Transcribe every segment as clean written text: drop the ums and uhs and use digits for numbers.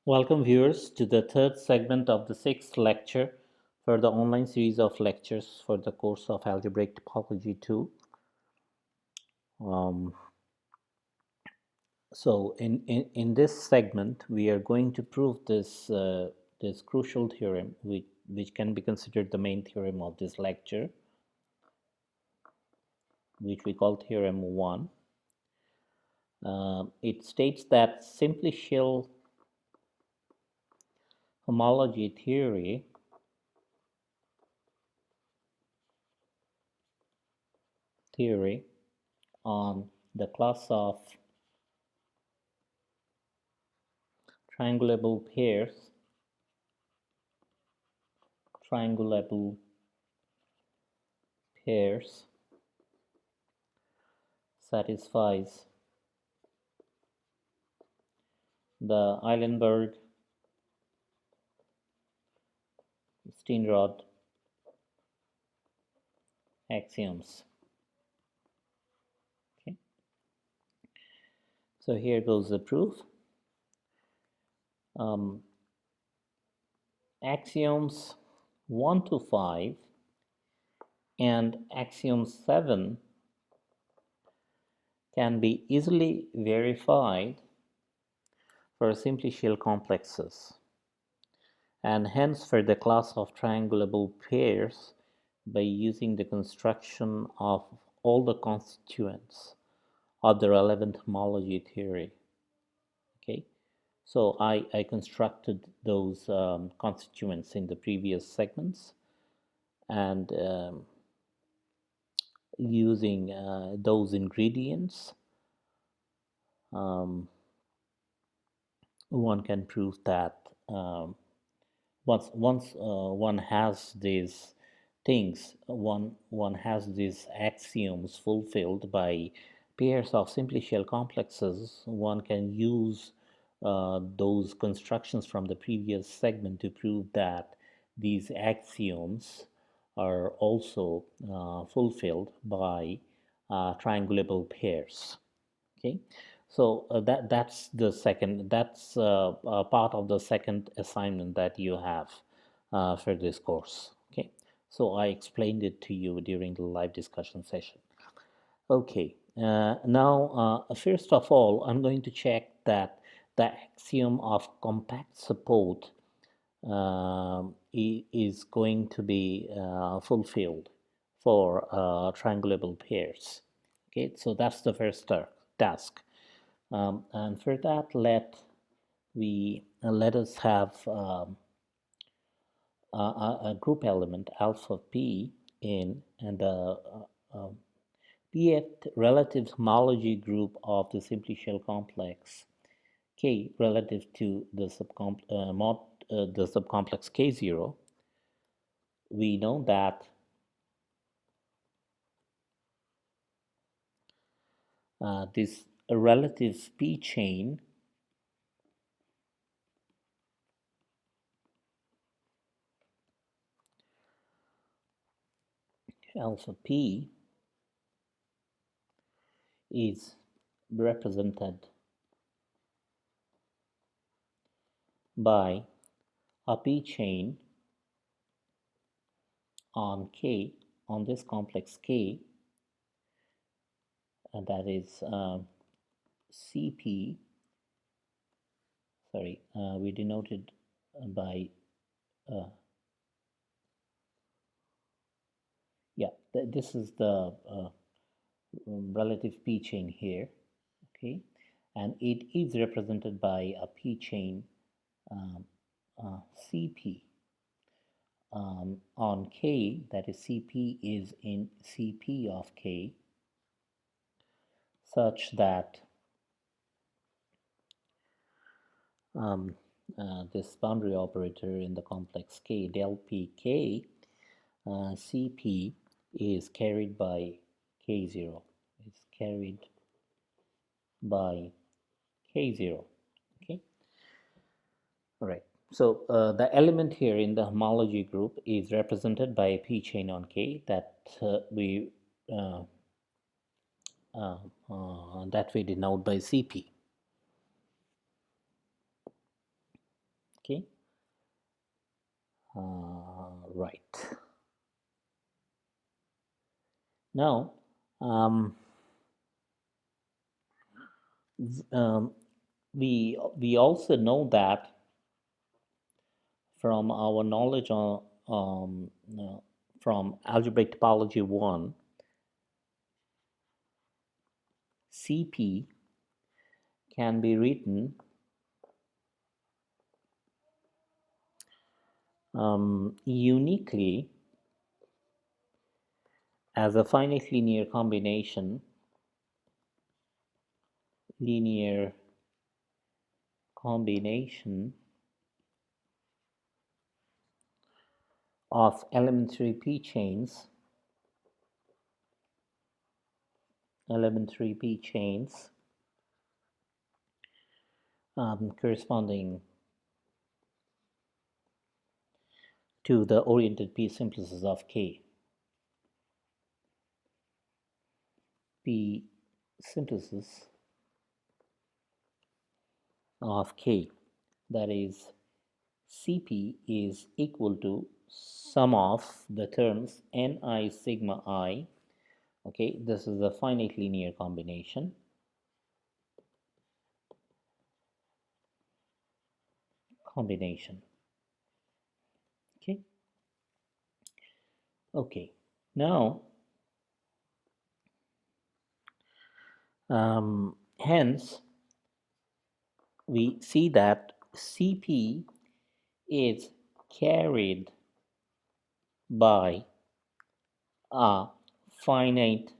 Welcome viewers to the third segment of the sixth lecture for the online series of lectures for the course of Algebraic Topology 2. So in this segment we are going to prove this crucial theorem which can be considered the main theorem of this lecture, which we call Theorem One. It states that simplicial homology theory on the class of triangulable pairs satisfies the Eilenberg-Steenrod axioms. Okay. So here goes the proof. Axioms 1 to 5 and axiom 7 can be easily verified for simplicial complexes, and hence for the class of triangulable pairs by using the construction of all the constituents of the relevant homology theory. Okay, so I constructed those constituents in the previous segments, and using those ingredients, one can prove that once one has these things, one has these axioms fulfilled by pairs of simplicial complexes, one can use those constructions from the previous segment to prove that these axioms are also fulfilled by triangulable pairs. Okay, so that's part of the second assignment that you have for this course. Okay, so I explained it to you during the live discussion session. Okay, now first of all, I'm going to check that the axiom of compact support is going to be fulfilled for triangulable pairs. Okay, so that's the first task. And for that, let us have a group element alpha p in and the pth relative homology group of the simplicial complex K relative to the subcomplex K0. We know that this relative P chain alpha P is represented by a P chain on K, on this complex K, and that is CP, sorry, we denoted by this is the relative P chain here, okay, and it is represented by a P chain CP on K, that is CP is in CP of K, such that this boundary operator in the complex K, del Pk, Cp is carried by K0. It's carried by K0. Okay. All right. So the element here in the homology group is represented by a P chain on K that we denote by Cp. Right. Now, we also know that from our knowledge on from Algebraic Topology 1, CP can be written uniquely as a finite linear combination of elementary p chains corresponding to the oriented p simplices of K. P simplices of K, that is, Cp is equal to sum of the terms Ni sigma I. Okay, this is a finite linear combination. Okay. Okay. Now, hence, we see that Cp is carried by a finite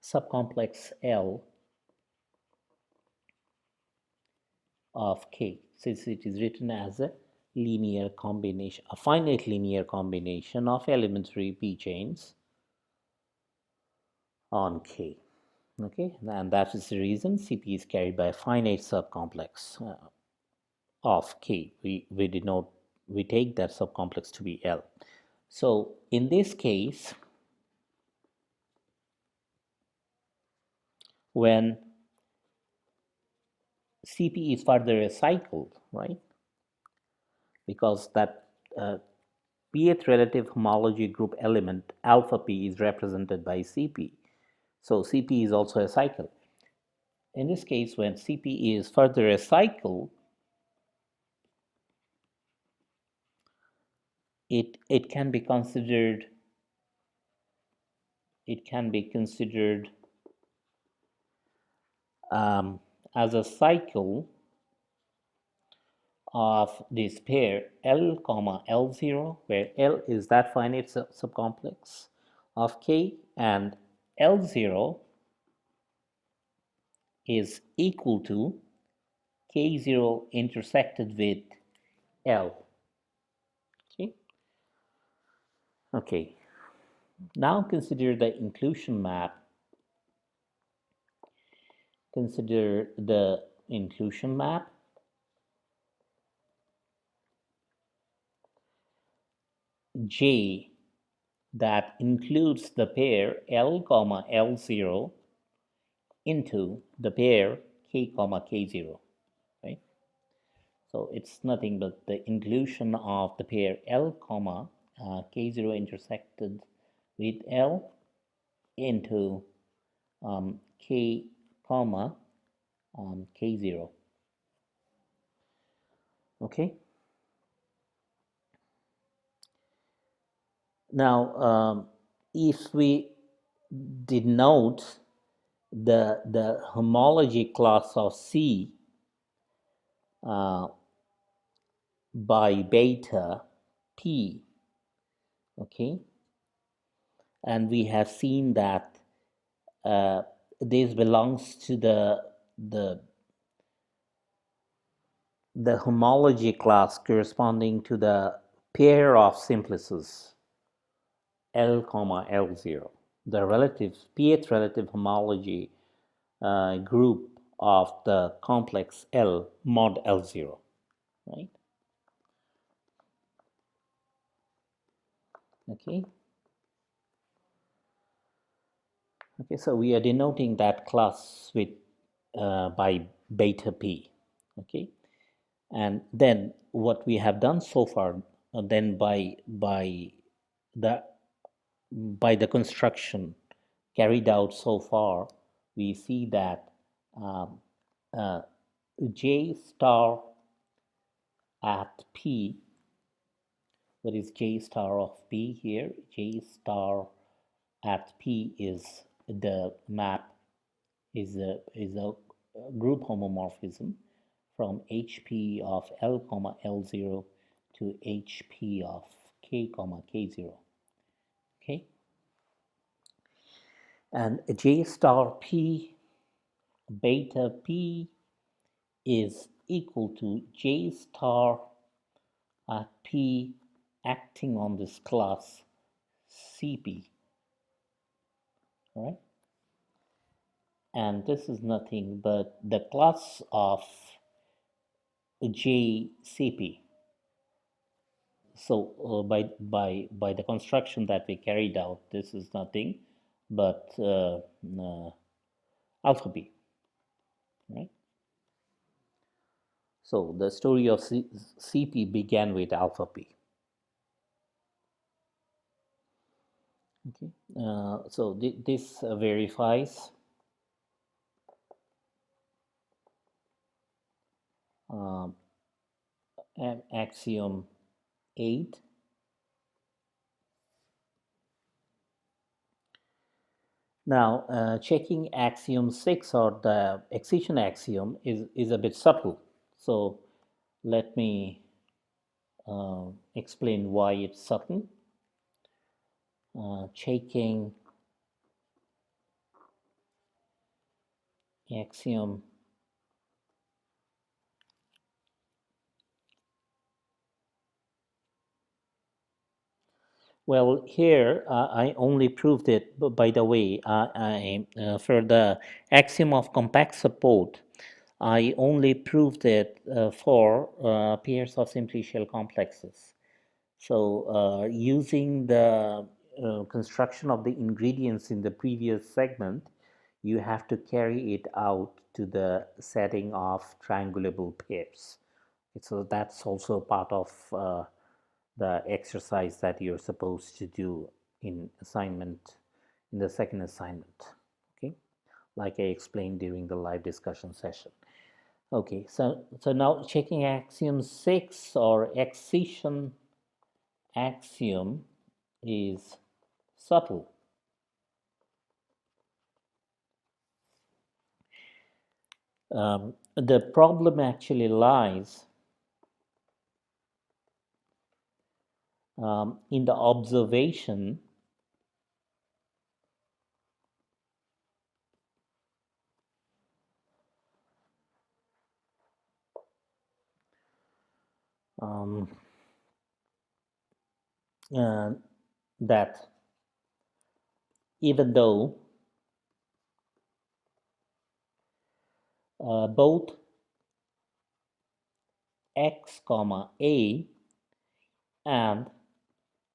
subcomplex L of K, since it is written as a linear combination, a finite linear combination of elementary p chains on K. Okay, and that is the reason Cp is carried by a finite subcomplex of K. We take that subcomplex to be L. So in this case, when Cp is further recycled, right? Because that pth relative homology group element alpha p is represented by Cp. So Cp is also a cycle. In this case, when Cp is further recycled, it can be considered as a cycle of this pair L comma L0, where L is that finite subcomplex of K and L0 is equal to K0 intersected with L. Okay. Okay. Now consider the inclusion map. Consider the inclusion map. J that includes the pair L comma L0 into the pair K comma K0, right? So it's nothing but the inclusion of the pair L comma K0 intersected with L into K comma K0. Okay. Now, if we denote the homology class of C by beta P, okay, and we have seen that this belongs to the homology class corresponding to the pair of simplices L comma L0, the relative pth relative homology group of the complex L mod L0, right? Okay. Okay, so we are denoting that class with by beta p. Okay, And then what we have done so far, then the by the construction carried out so far, we see that um, uh, J star at P, what is J star of P here? J star at P is the map, is a group homomorphism from HP of L comma L0 to HP of K comma K0. Okay, and J star P beta P is equal to J star at P acting on this class CP, right? And this is nothing but the class of JCP. So by the construction that we carried out, this is nothing but alpha B, right? So the story of CP began with alpha P. Okay, so this verifies um, axiom 8. Now, checking axiom 6 or the excision axiom is a bit subtle. So let me explain why it's subtle. Checking axiom well, here I only proved it, by the way, for the axiom of compact support, I only proved it for pairs of simply shell complexes. So using the construction of the ingredients in the previous segment, you have to carry it out to the setting of triangulable pairs. So that's also part of the exercise that you're supposed to do in assignment, in the second assignment, okay, like I explained during the live discussion session. Okay, so now checking axiom 6 or excision axiom is subtle. The problem actually lies in the observation um, uh, that even though both x comma a and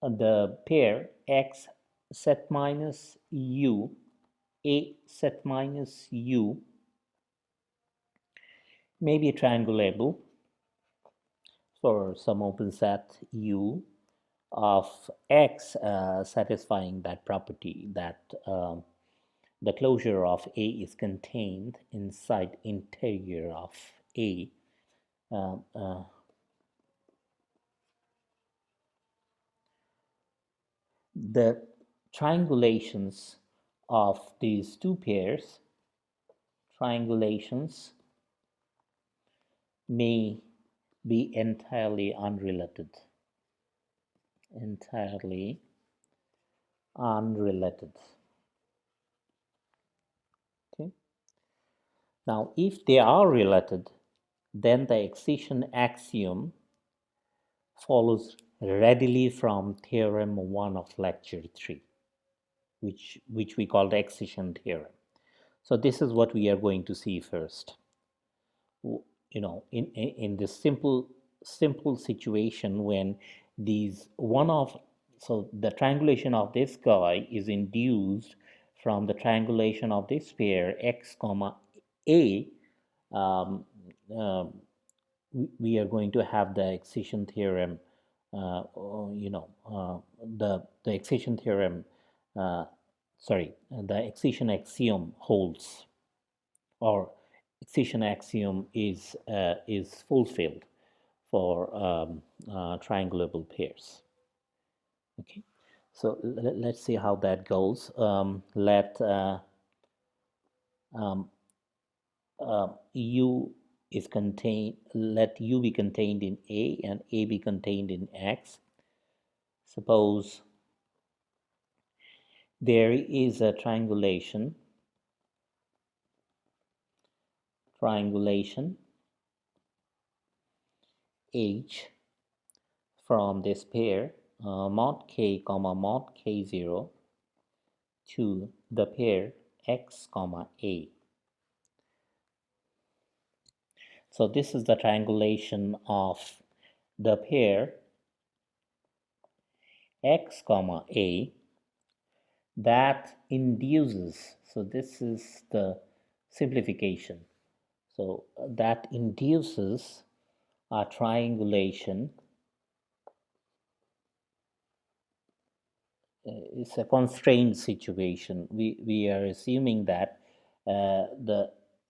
the pair x set minus u, a set minus u may be triangulable for some open set u of x satisfying that property that the closure of A is contained inside interior of A. Uh, uh, the triangulations of these two pairs, triangulations may be entirely unrelated. Entirely unrelated. Okay. Now, if they are related, then the excision axiom follows readily from Theorem 1 of Lecture 3, which we call the excision theorem. So this is what we are going to see first. You know, in this simple situation when these one of, so the triangulation of this guy is induced from the triangulation of this pair x comma a, um, um, we are going to have the excision theorem, the excision theorem, the excision axiom holds, or excision axiom is fulfilled for triangulable pairs. Okay, so let's see how that goes. Let U is contained. Let U be contained in A and A be contained in X. Suppose there is a triangulation H from this pair mod K comma mod K0 to the pair X comma A. So this is the triangulation of the pair X comma A that induces, so this is the simplification, so that induces a triangulation. It's a constrained situation. We are assuming that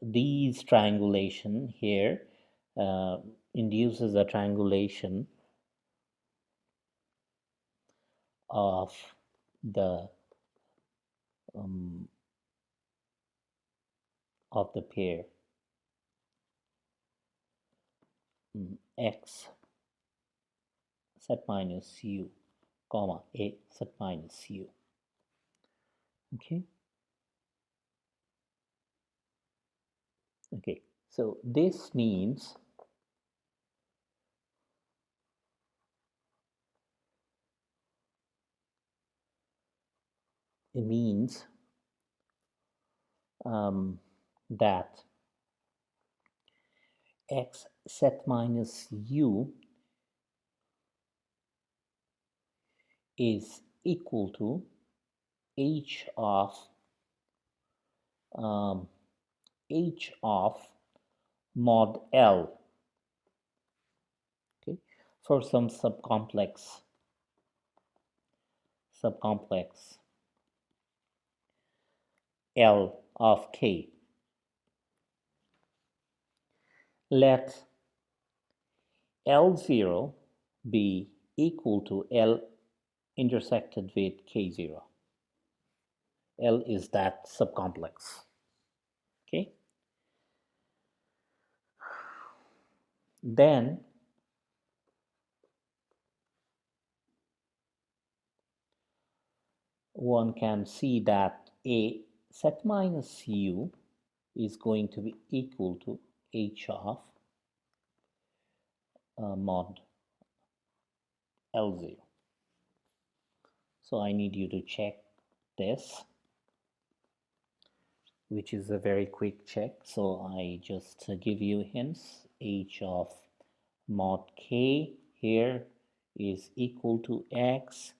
these triangulation here induces a triangulation of the pair X set minus U comma A set minus U. Okay. Okay, so this means that X set minus U is equal to H of mod L, okay, for some subcomplex L of K. Let L0 be equal to L intersected with K0. L is that subcomplex. Okay. Then one can see that A set minus U is going to be equal to H of mod L0. So I need you to check this, which is a very quick check. So I just give you hints. H of mod K here is equal to X.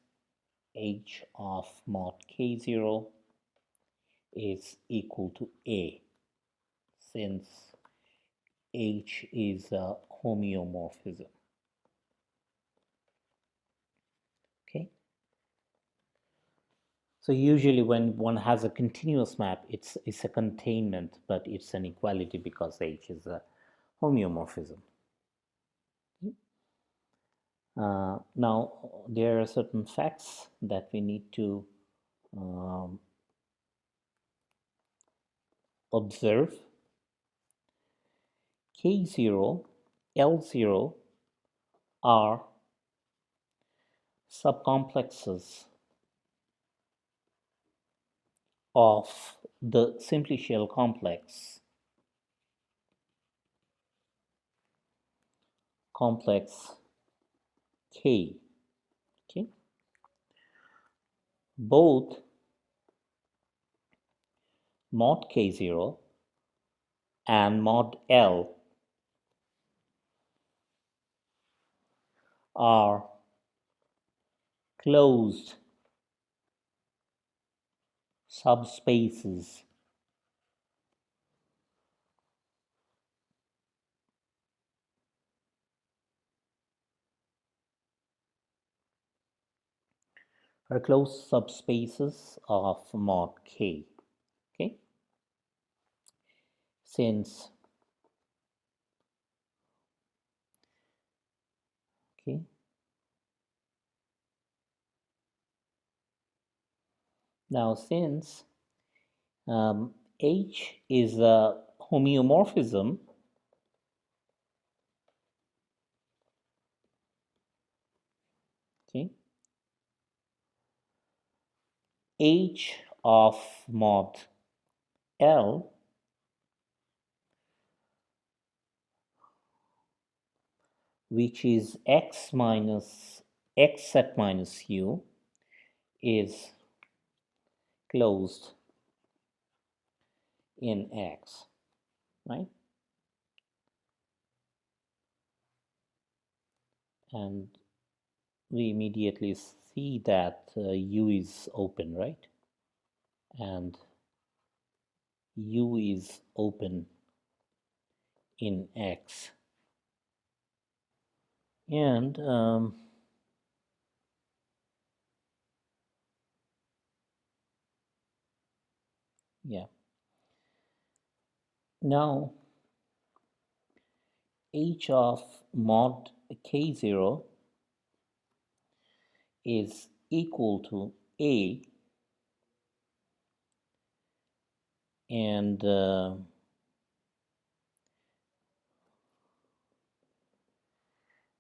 H of mod K0 is equal to A, since H is a homeomorphism. Okay. So usually when one has a continuous map, it's a containment, but it's an equality because H is a homeomorphism. Now there are certain facts that we need to observe. K0, L0 are subcomplexes of the simplicial complex K. Okay. Both mod K0 and mod L are closed subspaces are closed subspaces of mod K. Okay, since okay now since H is a homeomorphism, okay, H of mod L, which is x minus x set minus u, is closed in X, right? And we immediately see that U is open, right? And U is open in X. And yeah, now H of mod K0 is equal to A, and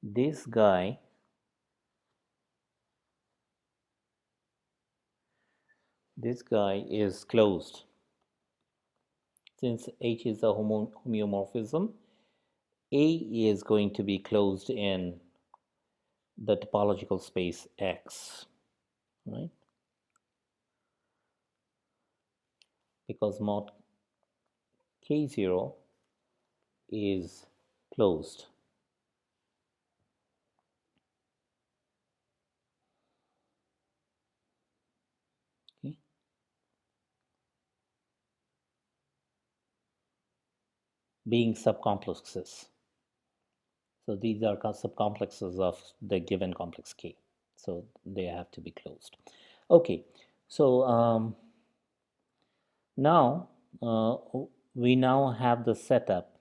this guy is closed. Since H is a homeomorphism, A is going to be closed in the topological space X, right? Because mod K0 is closed. Okay. Being subcomplexes. So these are subcomplexes of the given complex K. So they have to be closed. Okay. So now we now have the setup.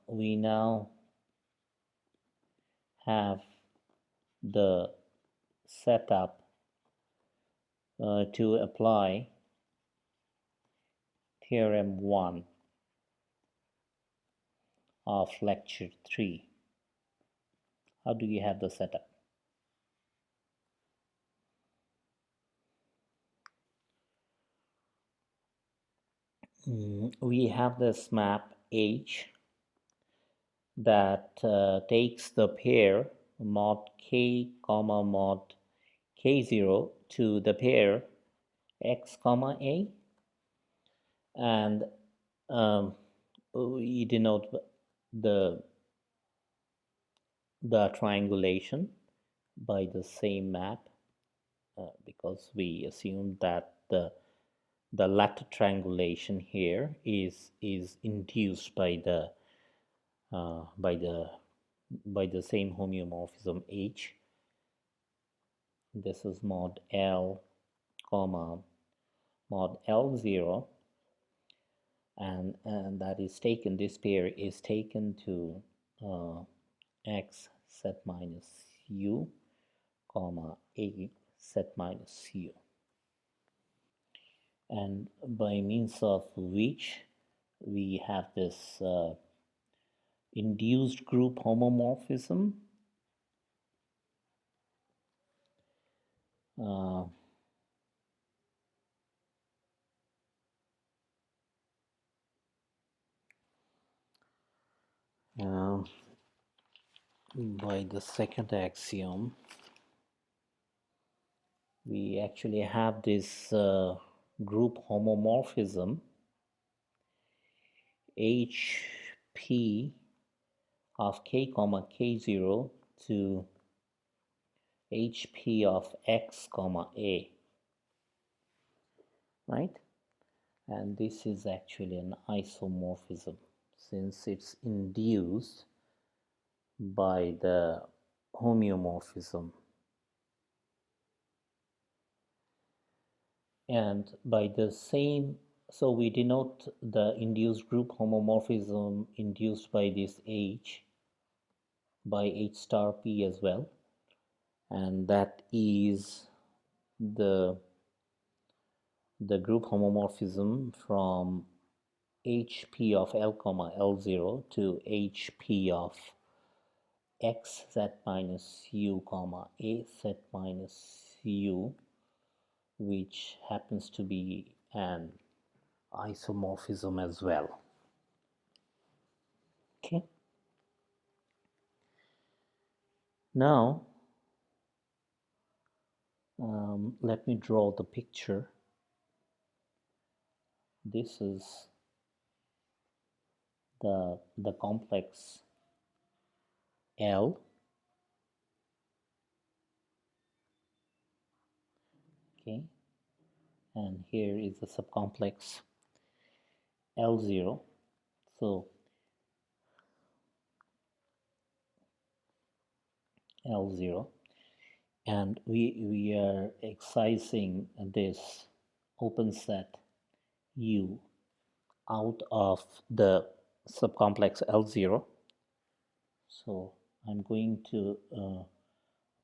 We now have the setup to apply Theorem 1 of lecture 3. How do you have the setup? We have this map H that takes the pair mod K comma mod K0 to the pair X comma A, and we denote the triangulation by the same map because we assume that the latter triangulation here is induced by the uh, by the by the same homeomorphism H. This is mod L comma mod L0, and that is taken, this pair is taken to X set minus U comma A set minus U, and by means of which we have this induced group homomorphism uh, uh, by the second axiom. We actually have this group homomorphism HP of K comma K0 to HP of X comma A, right? And this is actually an isomorphism since it's induced by the homeomorphism And by the same, so we denote the induced group homomorphism induced by this H by H star P as well, and that is the group homomorphism from HP of L comma L0 to HP of X Z minus U comma A Z minus U, which happens to be an isomorphism as well. Okay. Now, let me draw the picture. This is the complex L. Okay, and here is the subcomplex L0. So L0, and we are excising this open set U out of the subcomplex L0. So I'm going to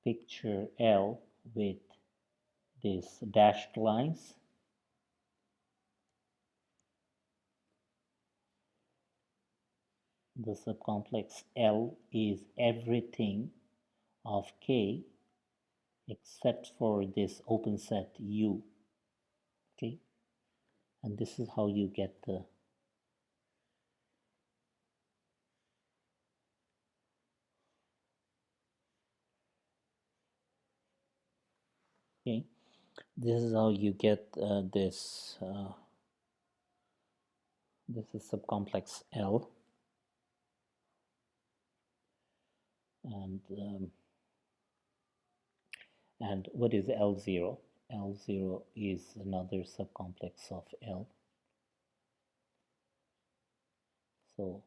picture L with these dashed lines. The subcomplex L is everything of K except for this open set U. Okay, and this is how you get the okay. This is how you get this. This is subcomplex L, and what is L0? L0 is another subcomplex of L. So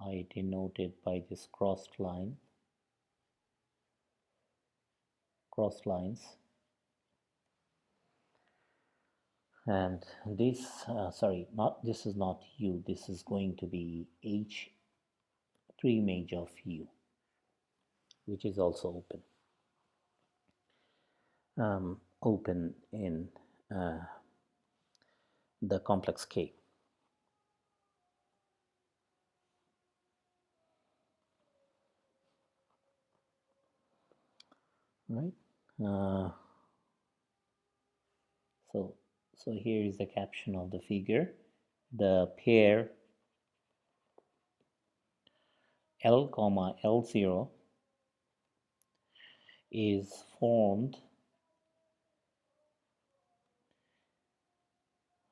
I denote it by this crossed lines. And this, sorry, not this is not U. This is going to be H preimage of U, which is also open in the complex K. Right. So here is the caption of the figure. The pair L comma L0 is formed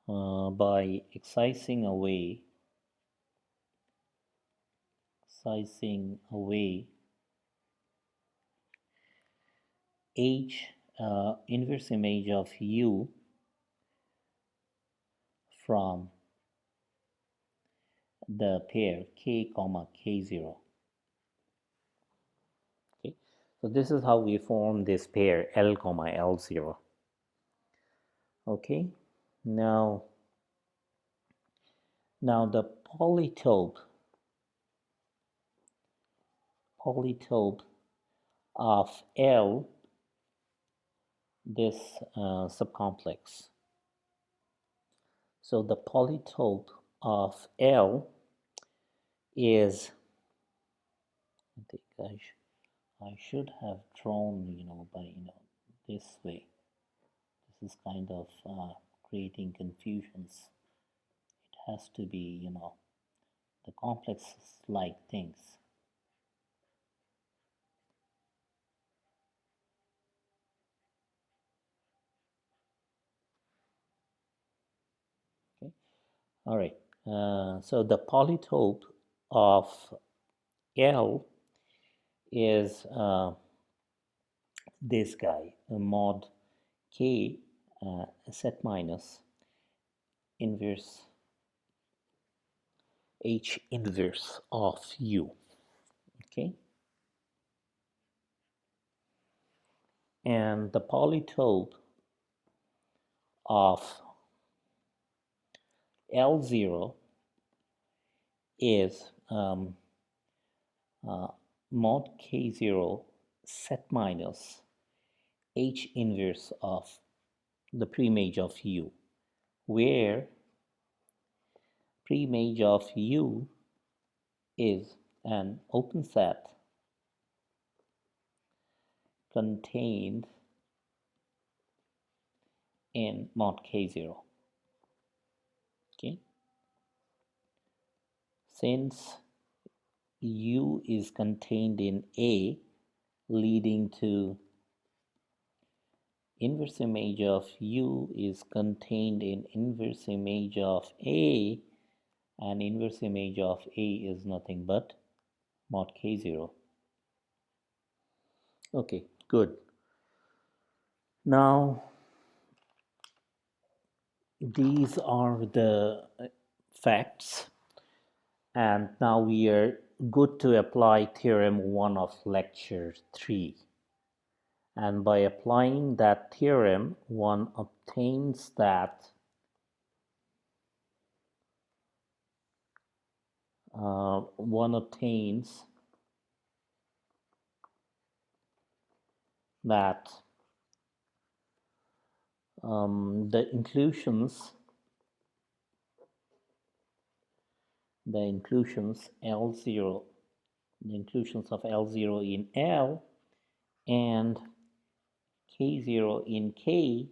by excising away H inverse image of U from the pair K comma K0. Okay, so this is how we form this pair L comma L0. Okay, now the polytope of L, this subcomplex. So the polytope of L is, I think I should have drawn, by this way. This is kind of creating confusions. It has to be, the complex like things. Okay, all right. So the polytope of L is this guy, mod K set minus inverse H inverse of U. Okay, and the polytope of L0 is mod K0 set minus H inverse of the preimage of U, where preimage of U is an open set contained in mod K0. Okay, since U is contained in A, leading to inverse image of U is contained in inverse image of A, and inverse image of A is nothing but mod K0. Okay, good. Now these are the facts, and now we are good to apply Theorem 1 of lecture 3. And by applying that theorem, one obtains that the inclusions L0, the inclusions of L0 in L and K0 in K.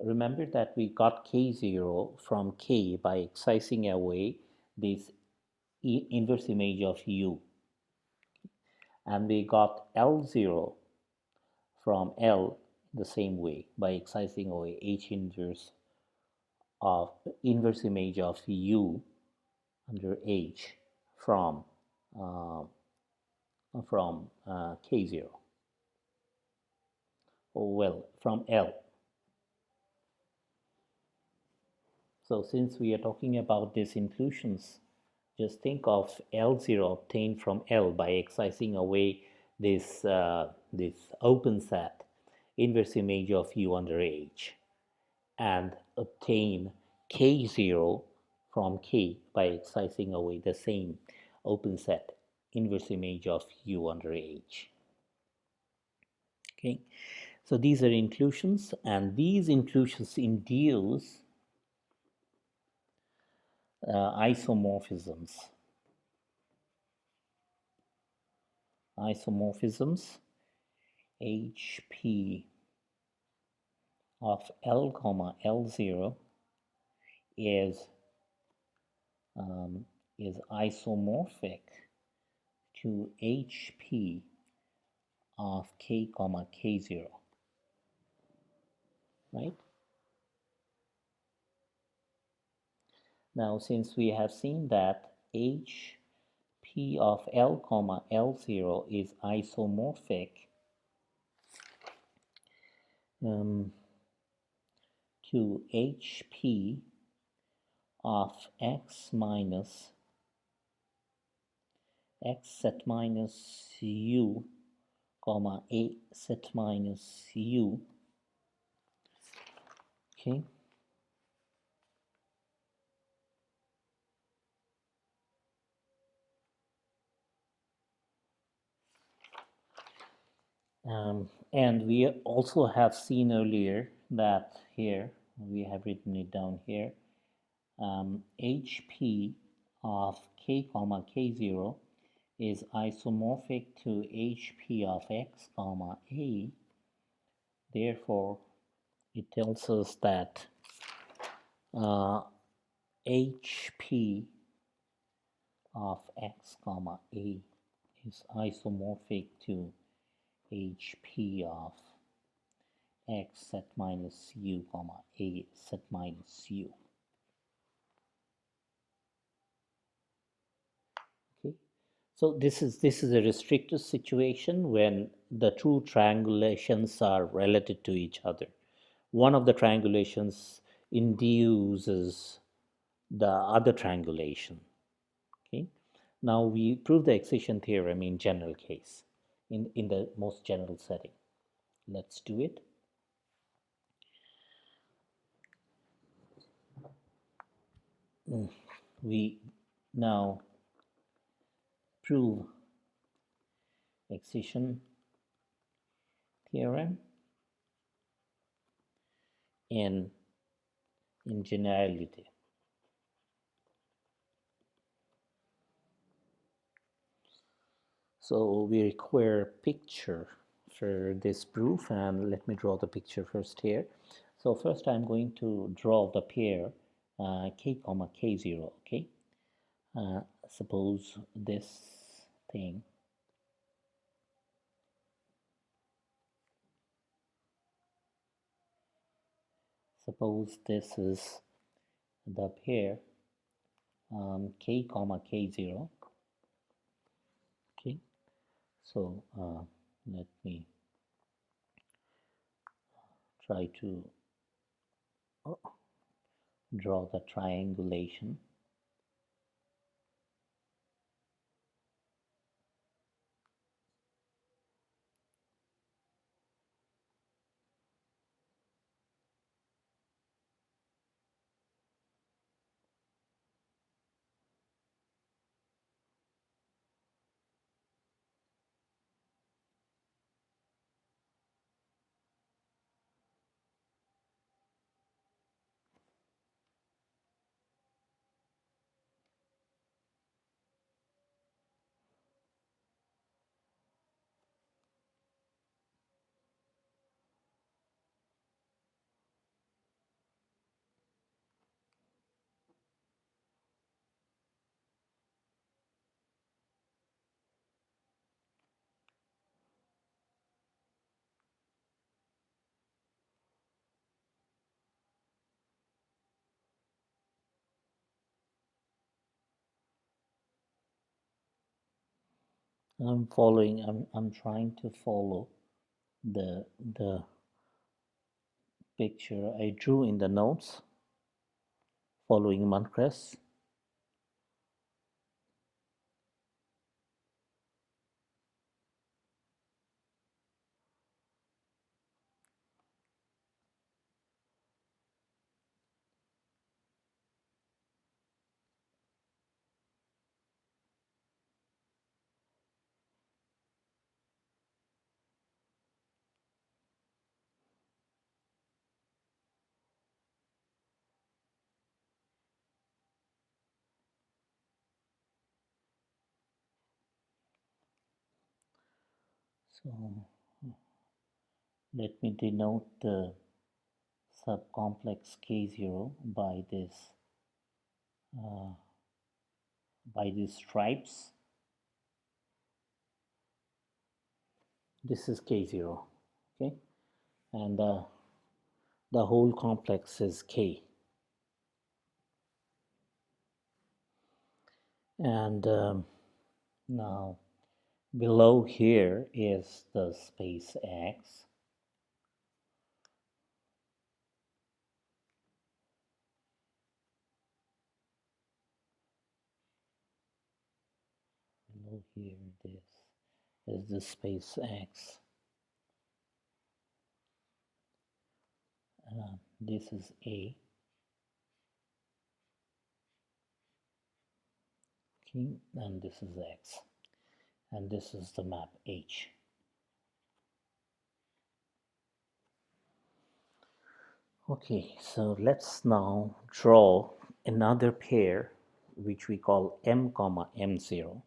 Remember that we got K0 from K by excising away this inverse image of U, and we got L0 from L the same way by excising away H inverse image of U under H from K0. Well, from L. So since we are talking about these inclusions, just think of L0 obtained from L by excising away this open set inverse image of U under H, and obtain K0 from K by excising away the same open set inverse image of U under H. Okay, so these are inclusions, and these inclusions induce isomorphisms. HP of L comma L0 is isomorphic to HP of K comma K0, right? Now, since we have seen that HP of L comma L0 is isomorphic to HP of X minus X set minus U comma A set minus U. Okay. And we also have seen earlier that here, we have written it down here, HP of K comma K0 is isomorphic to HP of X comma A. Therefore, it tells us that HP of X comma A is isomorphic to HP of X set minus U comma A set minus U. Okay, so this is a restricted situation when the two triangulations are related to each other. One of the triangulations induces the other triangulation. Okay, now we prove the excision theorem in general case, in the most general setting. Let's do it. we now prove excision theorem in generality. So we require picture for this proof, and let me draw the picture first here. So first I'm going to draw the pair k comma k0. Okay, suppose this thing, suppose this is the pair k comma k0. Okay, so let me try to draw the triangulation. I'm trying to follow the picture I drew in the notes following Moncrief. So let me denote the subcomplex K0 uh, by these stripes. This is K0, okay, and the whole complex is K. And now below here is the space X. Below here, this is the space X. This is A. Okay, and this is X. And this is the map H. Okay, so let's now draw another pair which we call M comma M0.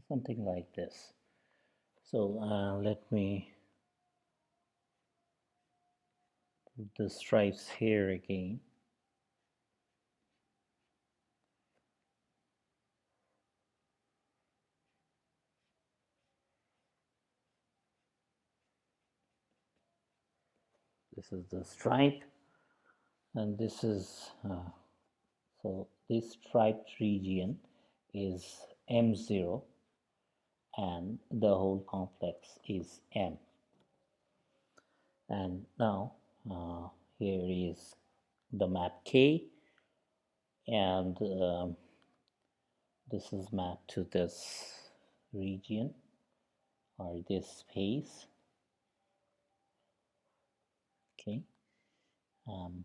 something like this. So let me put the stripes here again. This is the stripe, and this is so this striped region is M0, and the whole complex is M. And now here is the map K, and this is mapped to this region or this space. Okay. Um,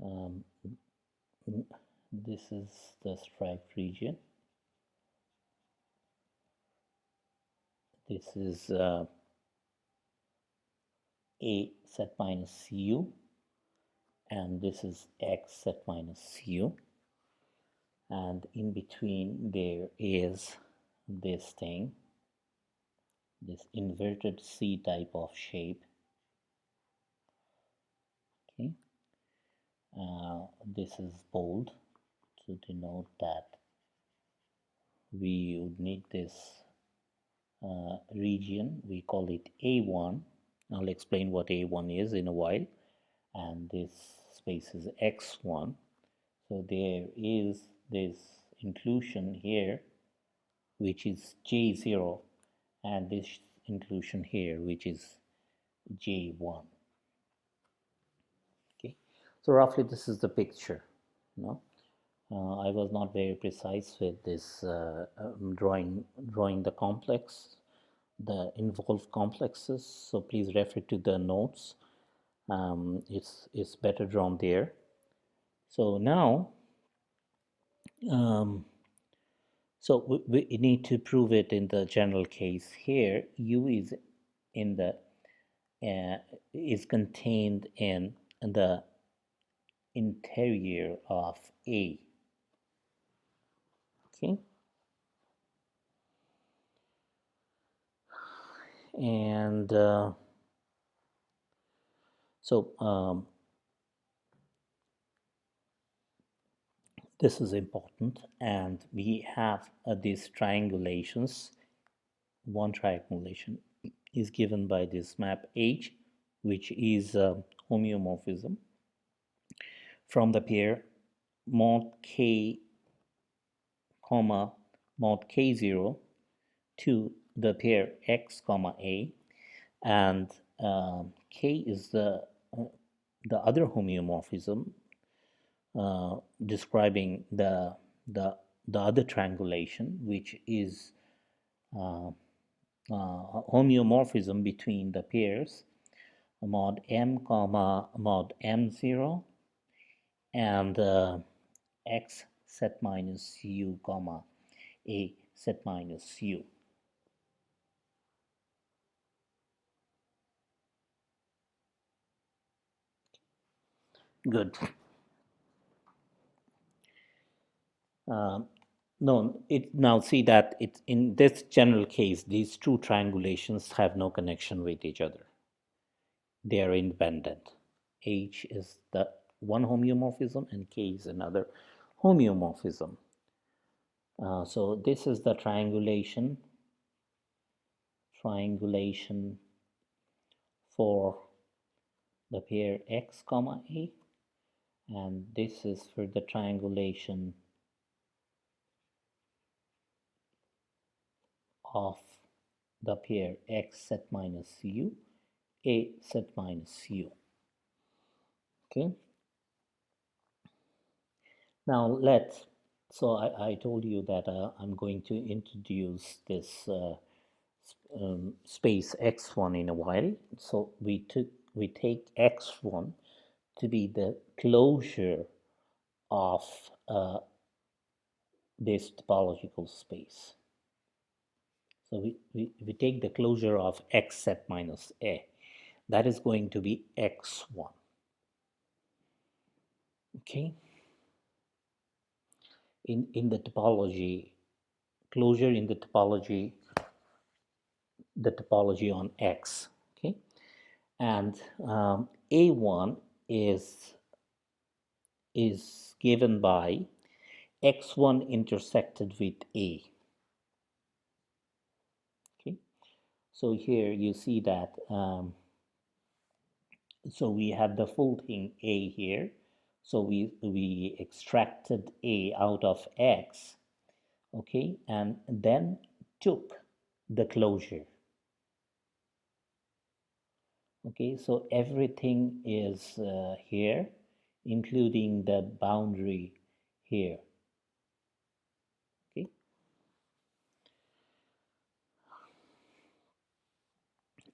um, this is the striped region. This is A set minus U, and this is X set minus U, and in between there is this thing, this inverted C type of shape. Okay, this is bold to denote that we would need this region. We call it A1. I'll explain what A1 is in a while. And this space is X1. So there is this inclusion here, which is J0, and this inclusion here, which is J1. Okay, so roughly this is the picture. You know, I was not very precise with this drawing the complex, the involved complexes. So please refer to the notes. It's better drawn there. So now, so we need to prove it in the general case here. U is in the is contained in the interior of A. Okay, and so this is important, and we have these triangulations. One triangulation is given by this map H, which is homeomorphism from the pair mod K comma mod K0 to the pair X comma A, and K is the other homeomorphism describing the other triangulation, which is homeomorphism between the pairs mod M comma mod M0 and X set minus U comma A set minus U. Good. No, now see that it in this general case, these two triangulations have no connection with each other. They are independent. H is the one homeomorphism and K is another homeomorphism. So this is the triangulation for the pair X comma A, and this is for the triangulation of the pair X set minus U, A set minus U. Okay, now so I told you that I'm going to introduce this space X1 in a while. So we take X1 to be the closure of this topological space. So we take the closure of X set minus A. that is going to be x1. Okay, in the topology, closure in the topology on X. Okay, and A1 is given by X1 intersected with A. Okay, so here you see that so we have the full thing A here. So we extracted A out of X, okay, and then took the closure. Okay, so everything is here, including the boundary here. Okay,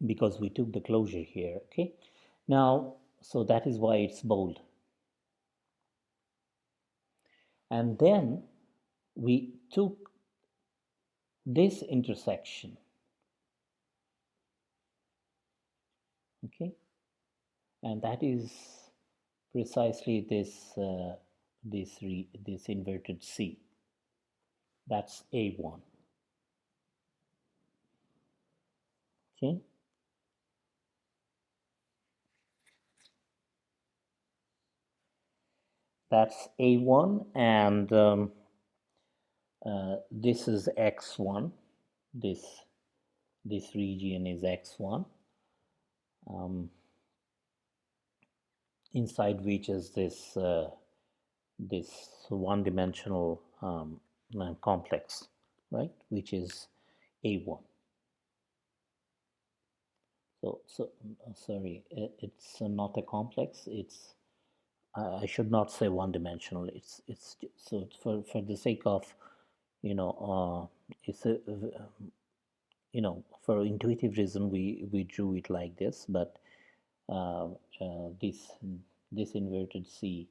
because we took the closure here. Okay, now, so that is why it's bold. And then we took this intersection. Okay, and that is precisely this inverted C. That's A1. Okay, that's A1, and this is X1. This region is X1, inside which is this one-dimensional complex, right, which is A1. So sorry, it's not a complex. It's I should not say one-dimensional. It's so for the sake of it's a for intuitive reason we drew it like this, but uh, this inverted C,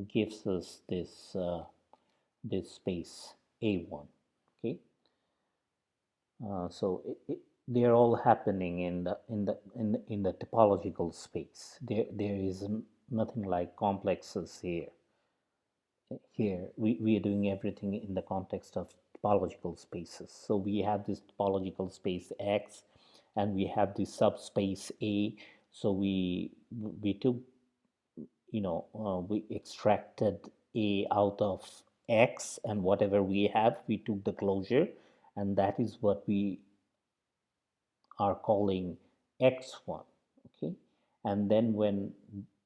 gives us this space A1. Okay, so they are all happening in the topological space. There is nothing like complexes here. Here we are doing everything in the context of topological spaces. So we have this topological space X, and we have this subspace A. So we took we extracted A out of X, and whatever we have, we took the closure, and that is what we are calling X1. Okay, and then when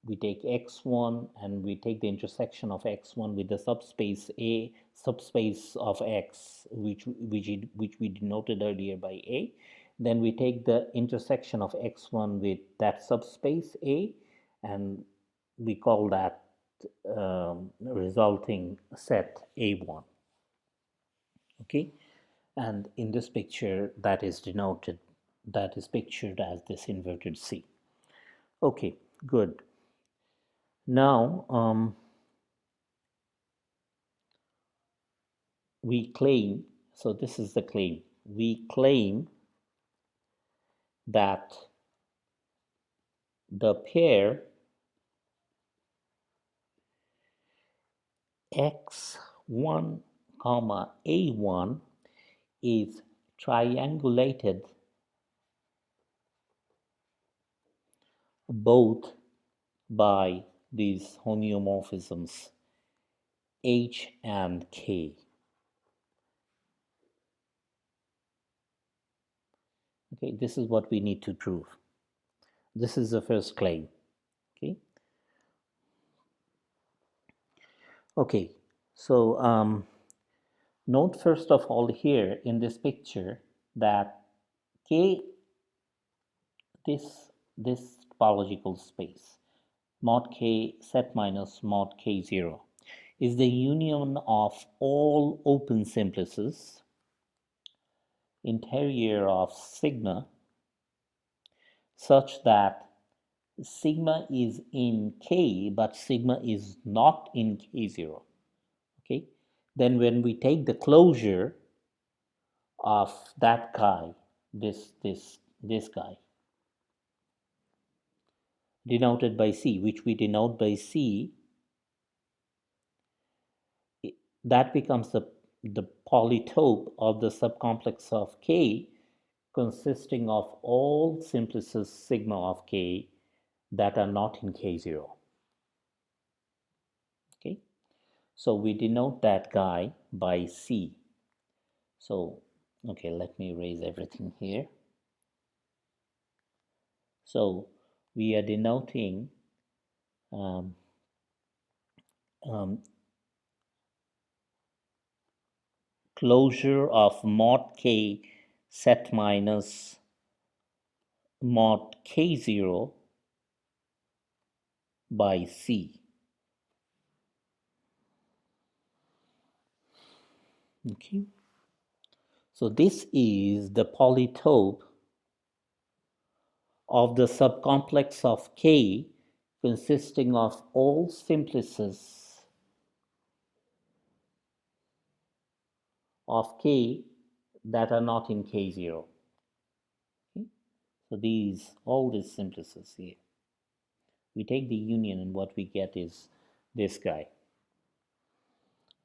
we take X1 and we take the intersection of X1 with the subspace A, subspace of X, which we denoted earlier by A, then we take the intersection of X1 with that subspace A, and we call that resulting set A1. Okay, and in this picture that is pictured as this inverted C. Okay, good. Now we claim, so this is the claim, we claim that the pair X1 comma A1 is triangulated both by these homeomorphisms H and K. Okay, this is what we need to prove. This is the first claim. Okay. Okay, so note first of all here in this picture that K, this topological space, mod K set minus mod K0, is the union of all open simplices interior of sigma such that sigma is in K but sigma is not in K0. Okay, then when we take the closure of that guy, this guy, denoted by C, which we denote by C, that becomes the polytope of the subcomplex of K, consisting of all simplices sigma of K that are not in K0. Okay, so we denote that guy by C. So, okay, let me erase everything here. So we are denoting um, um, closure of mod K set minus mod K0 by C. Okay, so this is the polytope of the subcomplex of K consisting of all simplices of K that are not in K0. Okay? So all these simplices here. We take the union and what we get is this guy.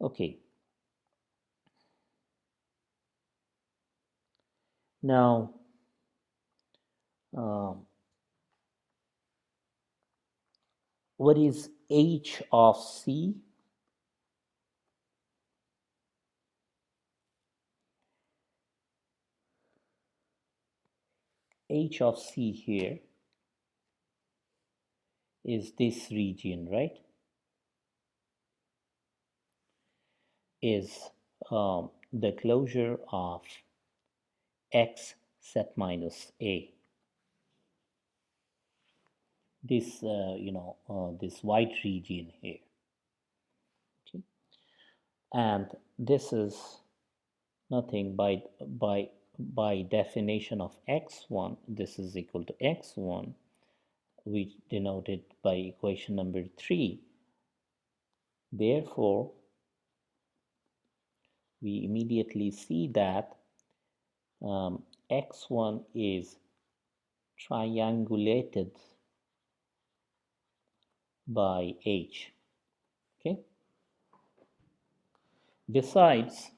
Okay. Now, um, what is H of C? H of C here is this region, right? Is the closure of X set minus A. This, this white region here. Okay? And this is nothing by definition of x1. This is equal to x1, which denoted by equation number 3. Therefore, we immediately see that x1 is triangulated by H. Okay. Besides,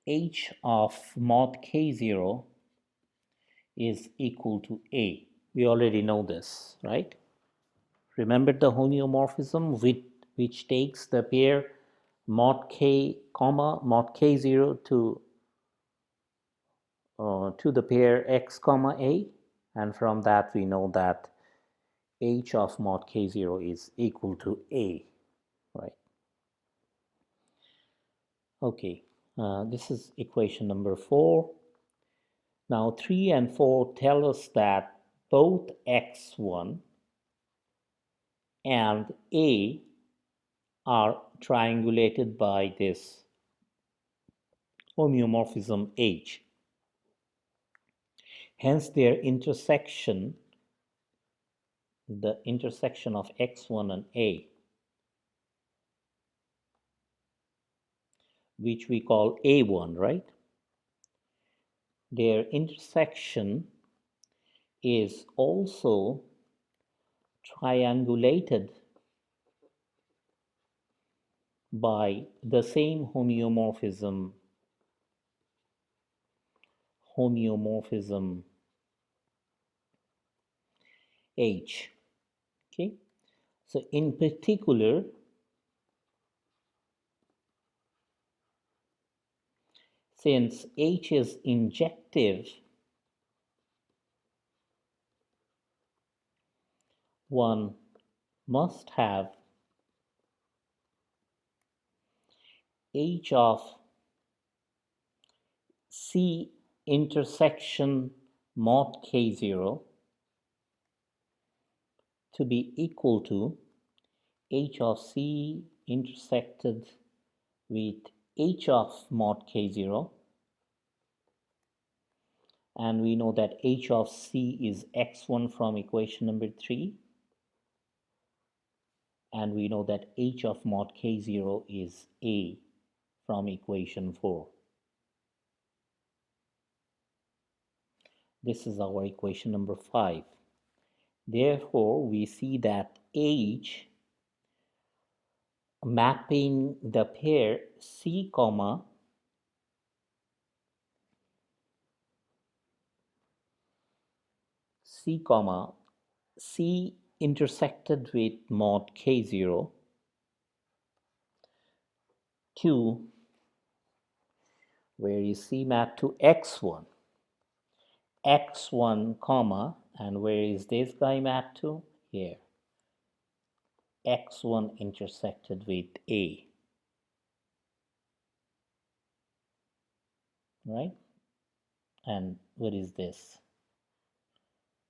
H of mod K0 is equal to A. We already know this, right? Remember the homeomorphism which takes the pair mod K comma mod K0 to the pair X comma A, and from that we know that H of mod K0 is equal to A, right? Okay, this is equation number 4. Now 3 and 4 tell us that both x1 and A are triangulated by this homeomorphism H. Hence their intersection, the intersection of x1 and A, which we call A1, right? Their intersection is also triangulated by the same homeomorphism H. Okay, so in particular, since H is injective, one must have H of C intersection mod K0 to be equal to H of C intersected with H of mod K0, and we know that H of C is x1 from equation number 3, and we know that H of mod K0 is A from equation 4. This is our equation number 5. Therefore, we see that H mapping the pair C comma C intersected with mod K0 to, where is C mapped to X1, comma, and where is this guy mapped to? Here, X1 intersected with A, right? And what is this?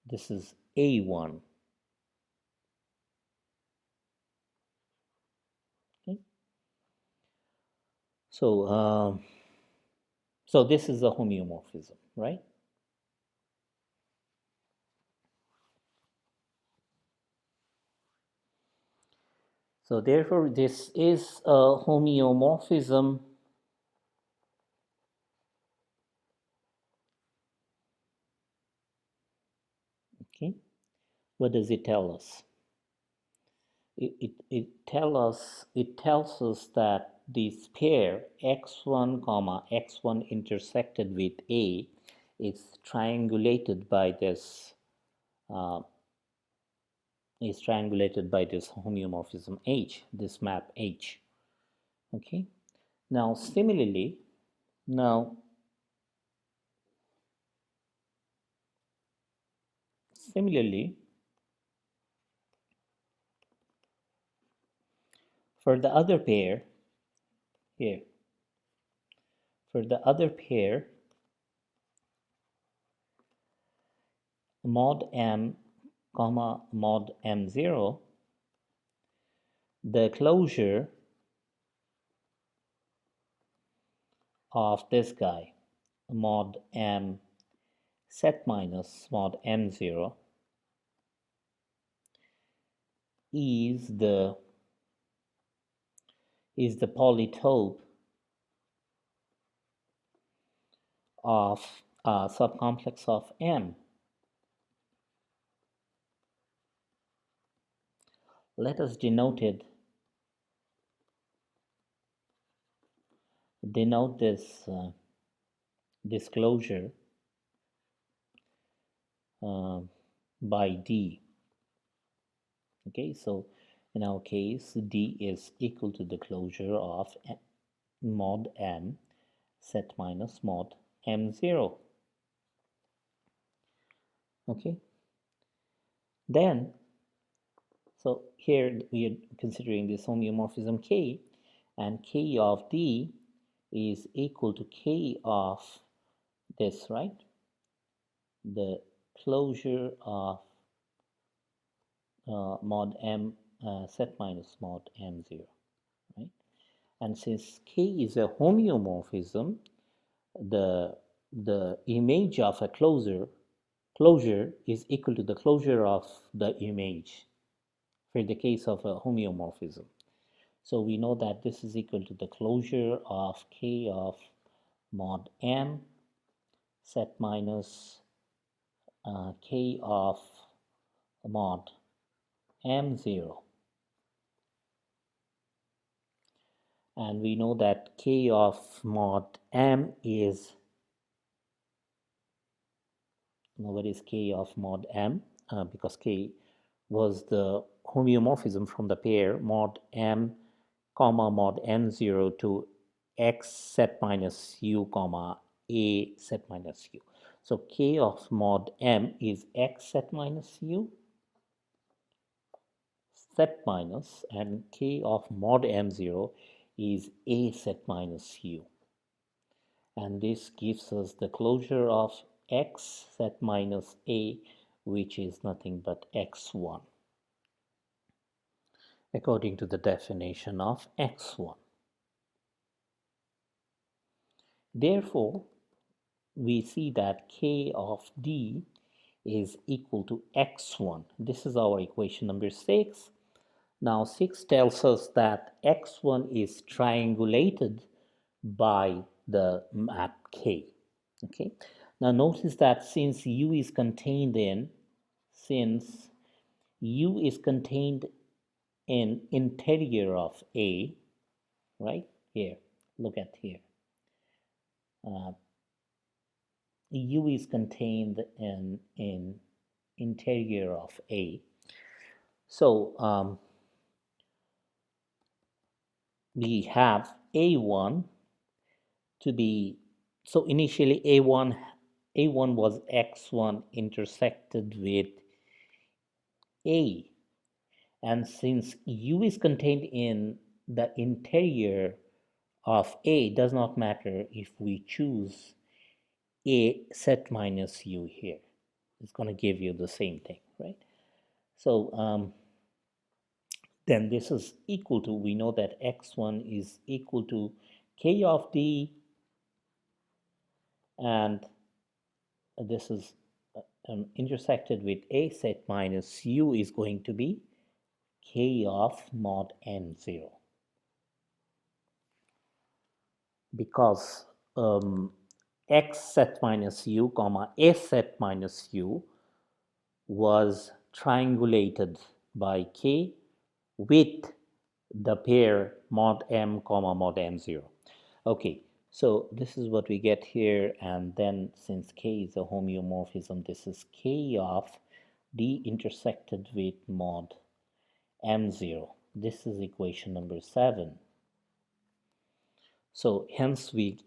This is A1. Okay. So this is a homeomorphism, right? So therefore, this is a homeomorphism. Okay, what does it tell us? It tells us that this pair x1 comma x1 intersected with A is triangulated by this homeomorphism H, this map H. Okay. Now similarly, for the other pair here, mod M comma mod M0, the closure of this guy, mod M set minus mod M0, is the polytope of a subcomplex of M. Let us denote this disclosure by D. Okay, so in our case, D is equal to the closure of mod M set minus mod M0. Okay, then, so here we are considering this homeomorphism K, and K of D is equal to K of this, right? The closure of mod M set minus mod M0, right? And since K is a homeomorphism, the image of a closure is equal to the closure of the image for the case of a homeomorphism. So we know that this is equal to the closure of K of mod M set minus K of mod M0. And we know that K of mod M is, what is K of mod M? Because K was the homeomorphism from the pair mod M comma mod M0 to X set minus U comma A set minus U. So K of mod M is X set minus U set minus, and K of mod M0 is A set minus U. And this gives us the closure of X set minus A, which is nothing but X1, according to the definition of X1. Therefore, we see that K of D is equal to X1. This is our equation number 6. Now 6 tells us that X1 is triangulated by the map K. Okay. Now notice that since U is contained in interior of A, right here, look at here. U is contained in interior of A. So we have A1 to be, so initially A1 was X1 intersected with A, and since U is contained in the interior of A, does not matter if we choose A set minus U here. It's going to give you the same thing, right? So then this is equal to, we know that X1 is equal to K of D, and this is intersected with A set minus U is going to be K of mod N0, because X set minus U comma A set minus U was triangulated by K with the pair mod M comma mod N0. Okay, so this is what we get here, and then since K is a homeomorphism, this is K of D intersected with mod M0. This is equation number 7. So hence we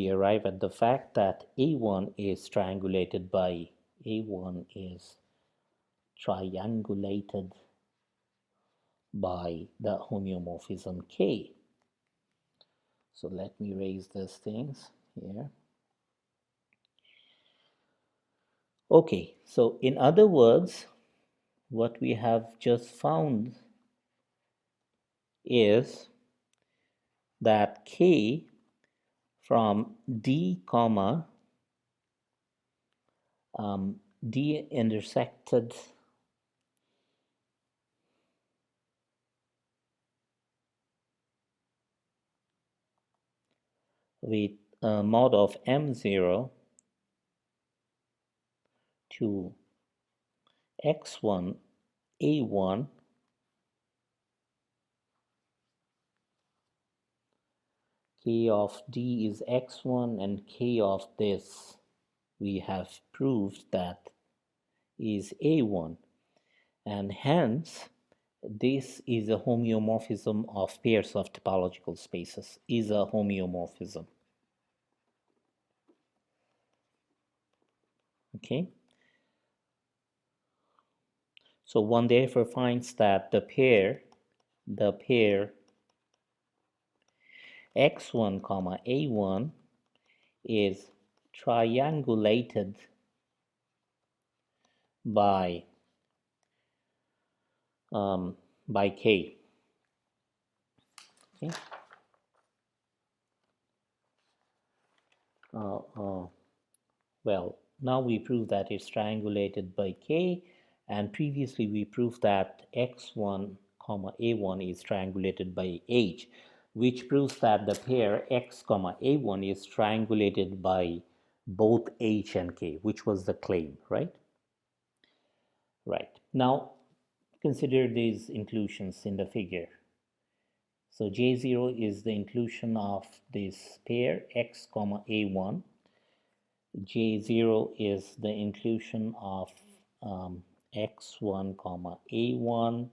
arrive at the fact that A1 is triangulated by the homeomorphism K. So let me raise these things here. Okay, so in other words, what we have just found is that K from D comma D intersected with mod of M0 to X1 A1 K of D is X1, and K of this we have proved that is A1, and hence this is a homeomorphism of pairs of topological spaces, is a homeomorphism. Okay, so one therefore finds that the pair X1 comma A1 is triangulated by K. Okay. Well, now we prove that it's triangulated by K, and previously we proved that X1 comma A1 is triangulated by H, which proves that the pair X comma A1 is triangulated by both H and K, which was the claim, right? Right. Now consider these inclusions in the figure. So J0 is the inclusion of this pair X comma A1. J0 is the inclusion of X1 comma A1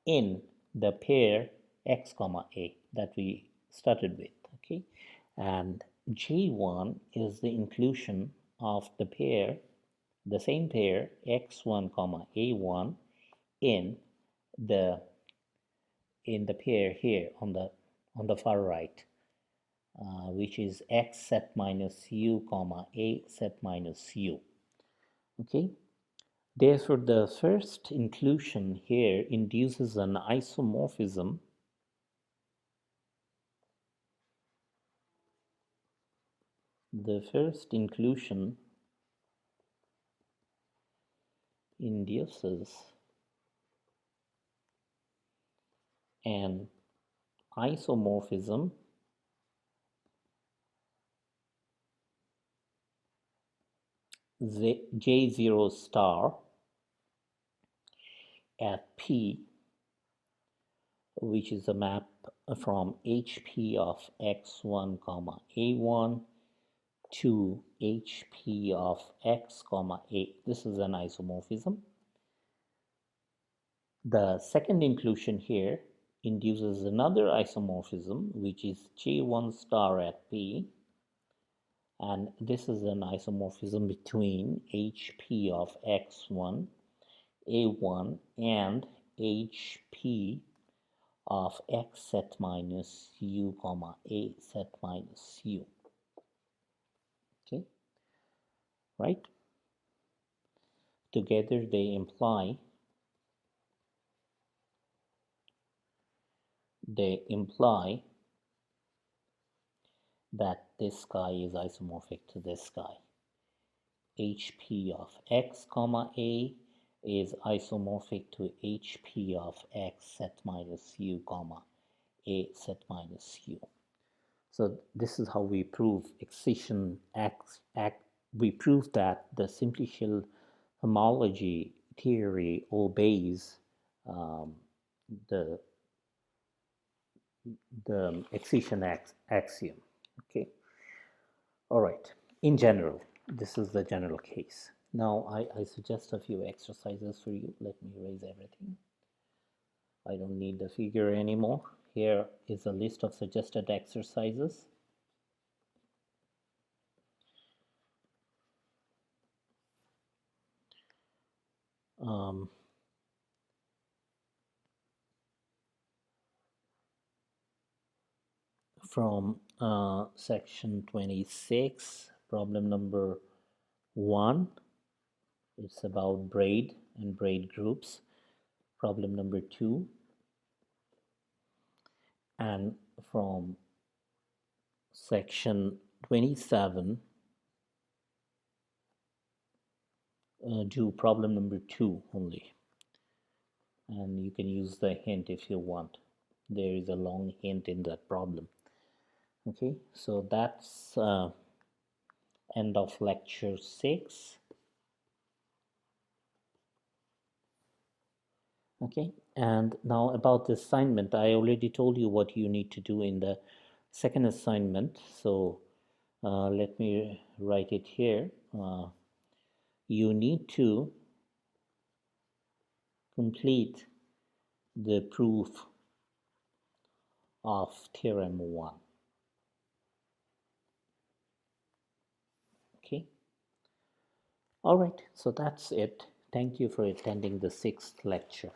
in the pair X comma A that we started with. Okay, and J1 is the inclusion of the same pair X1 comma A1 in the pair here on the far right, which is X set minus U comma A set minus U. Okay, therefore the first inclusion here induces an isomorphism induces an isomorphism J0 star at P, which is a map from HP of x1 comma a1 to HP of x comma a. This is an isomorphism. The second inclusion here induces another isomorphism, which is J1 star at P, and this is an isomorphism between HP of x1 a1 and HP of x set minus u comma a set minus u. Okay, right? Together they imply that this guy is isomorphic to this guy. HP of x comma a is isomorphic to HP of x set minus u comma a set minus u. So this is how we prove excision we prove that the simplicial homology theory obeys the excision axiom. Okay, all right. In general, this is the general case. Now I suggest a few exercises for you. Let me erase everything. I don't need the figure anymore. Here is a list of suggested exercises. From section 26, problem number 1. It's about braid and braid groups. Problem number 2. And from section 27, do problem number 2 only. And you can use the hint if you want. There is a long hint in that problem. Okay, so that's end of lecture 6. Okay, and now about the assignment, I already told you what you need to do in the second assignment. So let me write it here. You need to complete the proof of Theorem 1. Okay. All right, so that's it. Thank you for attending the 6th lecture.